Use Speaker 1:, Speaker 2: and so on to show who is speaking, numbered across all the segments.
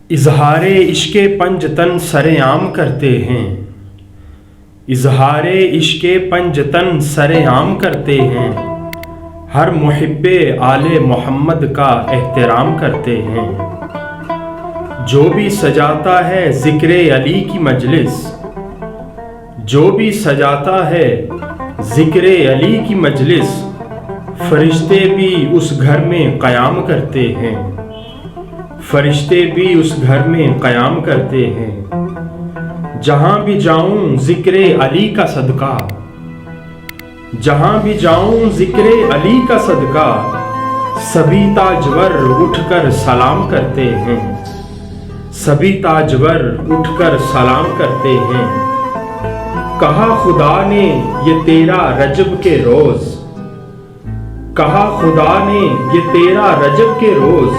Speaker 1: اظہار عشق پنجتن سر عام کرتے ہیں، اظہار عشق پنجتن سر عام کرتے ہیں، ہر محب آل محمد کا احترام کرتے ہیں۔ جو بھی سجاتا ہے ذکر علی کی مجلس، جو بھی سجاتا ہے ذکر علی کی مجلس، فرشتے بھی اس گھر میں قیام کرتے ہیں، فرشتے بھی اس گھر میں قیام کرتے ہیں۔ جہاں بھی جاؤں ذکر علی کا صدقہ، جہاں بھی جاؤں ذکر علی کا صدقہ، سبھی تاجور اٹھ کر سلام کرتے ہیں، سبھی تاجور اٹھ کر سلام کرتے ہیں۔ کہا خدا نے یہ تیرا رجب کے روز، کہا خدا نے یہ تیرا رجب کے روز،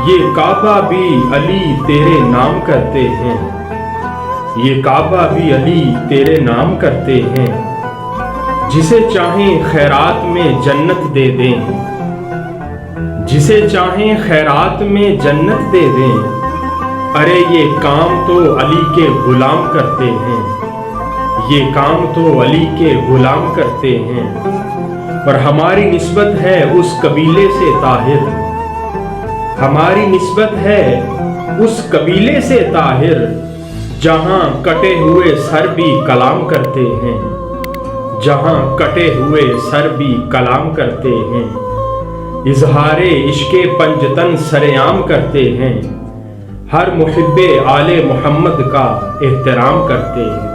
Speaker 1: یہ کعبہ بھی علی تیرے نام کرتے ہیں، یہ کعبہ بھی علی تیرے نام کرتے ہیں۔ جسے چاہیں خیرات میں جنت دے دیں، جسے چاہیں خیرات میں جنت دے دیں، ارے یہ کام تو علی کے غلام کرتے ہیں، یہ کام تو علی کے غلام کرتے ہیں۔ اور ہماری نسبت ہے اس قبیلے سے طاہر، ہماری نسبت ہے اس قبیلے سے طاہر، جہاں کٹے ہوئے سر بھی کلام کرتے ہیں، جہاں کٹے ہوئے سر بھی کلام کرتے ہیں۔ اظہار عشق پنجتن سر عام کرتے ہیں، ہر محب آل محمد کا احترام کرتے ہیں۔